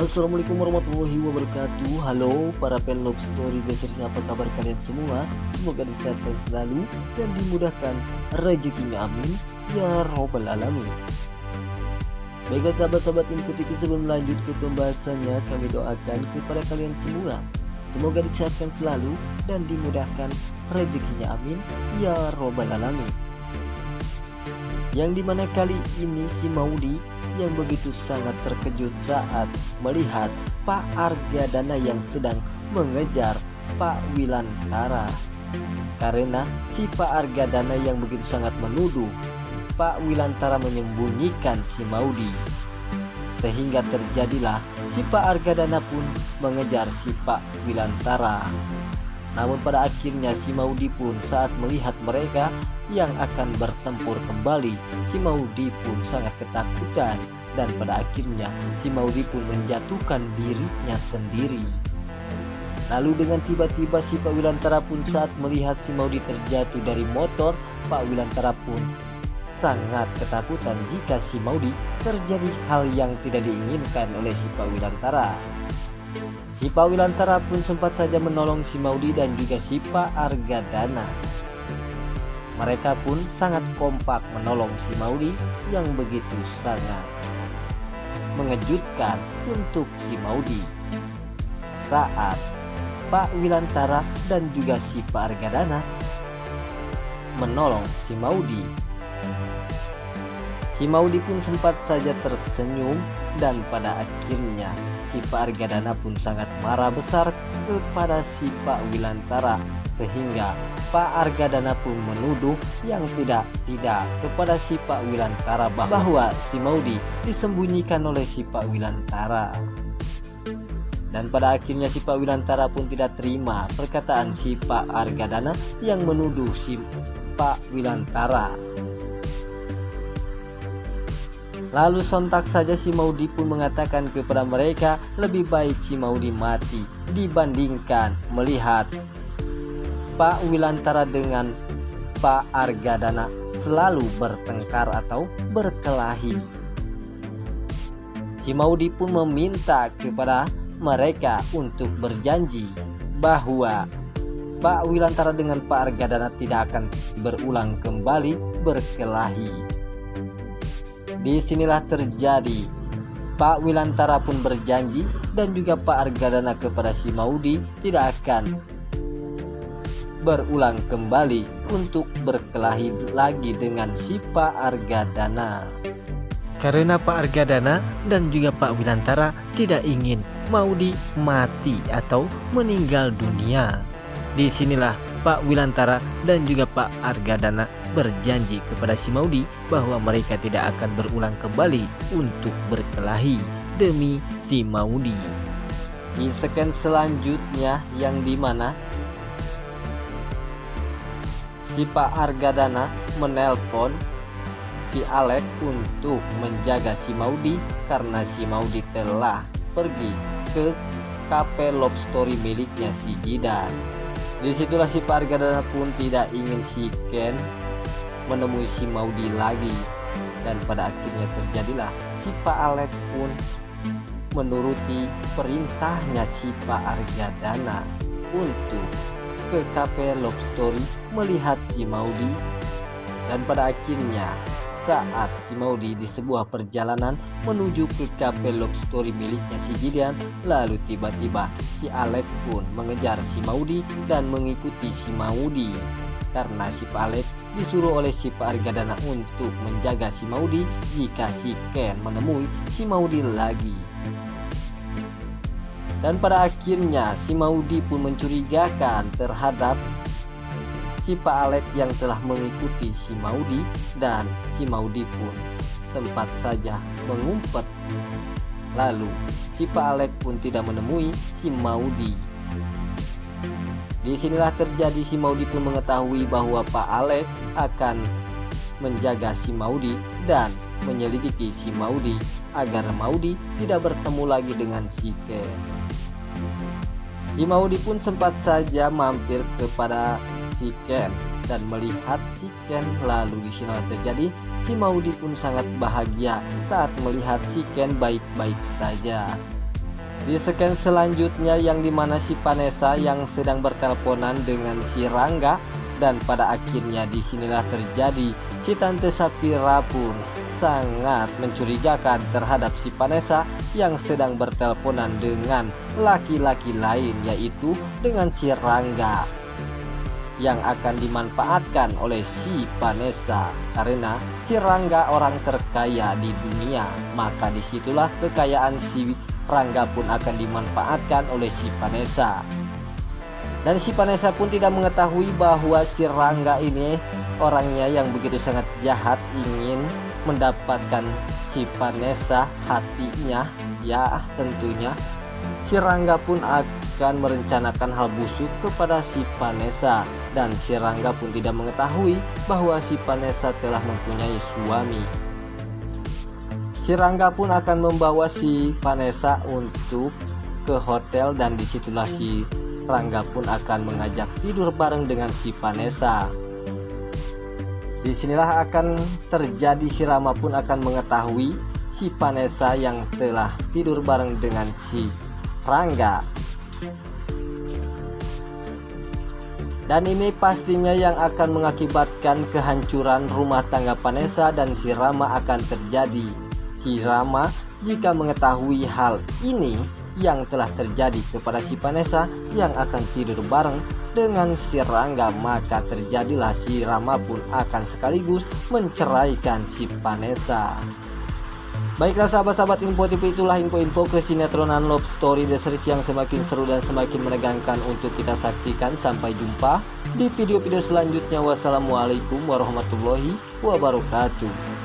Assalamualaikum warahmatullahi wabarakatuh. Halo para fan love story guys, apa kabar kalian semua? Semoga disehatkan selalu dan dimudahkan rezekinya, amin ya robbal alamin. Baiklah sahabat-sahabat Info TV, sebelum lanjut ke pembahasannya, kami doakan kepada kalian semua semoga disehatkan selalu dan dimudahkan rezekinya, amin ya robbal alamin. Yang dimana kali ini si Maudy yang begitu sangat terkejut saat melihat Pak Argadana yang sedang mengejar Pak Wilantara, karena si Pak Argadana yang begitu sangat menuduh Pak Wilantara menyembunyikan si Maudy, sehingga terjadilah si Pak Argadana pun mengejar si Pak Wilantara. Namun pada akhirnya si Maudy pun saat melihat mereka yang akan bertempur kembali, si Maudy pun sangat ketakutan dan pada akhirnya si Maudy pun menjatuhkan dirinya sendiri. Lalu dengan tiba-tiba si Pak Wilantara pun saat melihat si Maudy terjatuh dari motor, Pak Wilantara pun sangat ketakutan jika si Maudy terjadi hal yang tidak diinginkan oleh si Pak Wilantara. Si Pak Wilantara pun sempat saja menolong si Maudy dan juga si Pak Argadana. Mereka pun sangat kompak menolong si Maudy yang begitu sangat mengejutkan untuk si Maudy. Saat Pak Wilantara dan juga si Pak Argadana menolong si Maudy, si Maudy pun sempat saja tersenyum dan pada akhirnya si Pak Argadana pun sangat marah besar kepada si Pak Wilantara, sehingga Pak Argadana pun menuduh yang tidak kepada si Pak Wilantara bahwa si Maudy disembunyikan oleh si Pak Wilantara. Dan pada akhirnya si Pak Wilantara pun tidak terima perkataan si Pak Argadana yang menuduh si Pak Wilantara. Lalu sontak saja si Maudy pun mengatakan kepada mereka lebih baik si Maudy mati dibandingkan melihat Pak Wilantara dengan Pak Argadana selalu bertengkar atau berkelahi. Si Maudy pun meminta kepada mereka untuk berjanji bahwa Pak Wilantara dengan Pak Argadana tidak akan berulang kembali berkelahi. Disinilah terjadi, Pak Wilantara pun berjanji dan juga Pak Argadana kepada si Maudy tidak akan berulang kembali untuk berkelahi lagi dengan si Pak Argadana. Karena Pak Argadana dan juga Pak Wilantara tidak ingin Maudy mati atau meninggal dunia. Disinilah Pak Wilantara dan juga Pak Argadana berjanji kepada si Maudy bahwa mereka tidak akan berulang kembali untuk berkelahi demi si Maudy. Di scan selanjutnya yang dimana si Pak Argadana menelpon si Alex untuk menjaga si Maudy karena si Maudy telah pergi ke kafe love story miliknya si Jidan. Disitulah si Pak Argadana pun tidak ingin si Ken menemui si Maudy lagi, dan pada akhirnya terjadilah si Pak Alex pun menuruti perintahnya si Pak Argadana untuk ke kafe love story melihat si Maudy. Dan pada akhirnya saat si Maudy di sebuah perjalanan menuju ke kafe love story miliknya si Jidan, lalu tiba-tiba si Alex pun mengejar si Maudy dan mengikuti si Maudy, karena si Pak Alex disuruh oleh si Pak Argadana untuk menjaga si Maudy jika si Ken menemui si Maudy lagi. Dan pada akhirnya si Maudy pun mencurigakan terhadap si Pak Alex yang telah mengikuti si Maudy, dan si Maudy pun sempat saja mengumpet. Lalu si Pak Alex pun tidak menemui si Maudy. Disinilah terjadi, si Maudy pun mengetahui bahwa Pak Alex akan menjaga si Maudy dan menyelidiki si Maudy agar Maudy tidak bertemu lagi dengan si Ken. Si Maudy pun sempat saja mampir kepada si Ken dan melihat si Ken. Lalu disinilah terjadi, si Maudy pun sangat bahagia saat melihat si Ken baik-baik saja. Di scan selanjutnya yang dimana si Vanessa yang sedang berteleponan dengan si Rangga, dan pada akhirnya disinilah terjadi si Tante Sapira pun sangat mencurigakan terhadap si Vanessa yang sedang berteleponan dengan laki-laki lain, yaitu dengan si Rangga yang akan dimanfaatkan oleh si Vanessa karena si Rangga orang terkaya di dunia, maka disitulah kekayaan si Rangga pun akan dimanfaatkan oleh si Vanessa. Dan si Vanessa pun tidak mengetahui bahwa si Rangga ini orangnya yang begitu sangat jahat, ingin mendapatkan si Vanessa hatinya. Ya tentunya si Rangga pun akan merencanakan hal busuk kepada si Vanessa, dan si Rangga pun tidak mengetahui bahwa si Vanessa telah mempunyai suami. Si Rangga pun akan membawa si Vanessa untuk ke hotel, dan disitulah si Rangga pun akan mengajak tidur bareng dengan si Vanessa. Disinilah akan terjadi, si Rama pun akan mengetahui si Vanessa yang telah tidur bareng dengan si Rangga. Dan ini pastinya yang akan mengakibatkan kehancuran rumah tangga Vanessa dan si Rama akan terjadi. Si Rama jika mengetahui hal ini yang telah terjadi kepada si Vanessa yang akan tidur bareng dengan si Rangga, maka terjadilah si Rama pun akan sekaligus menceraikan si Vanessa. Baiklah sahabat-sahabat Info TV, itulah info-info kesinetronan love story The Series yang semakin seru dan semakin menegangkan untuk kita saksikan. Sampai jumpa di video-video selanjutnya. Wassalamualaikum warahmatullahi wabarakatuh.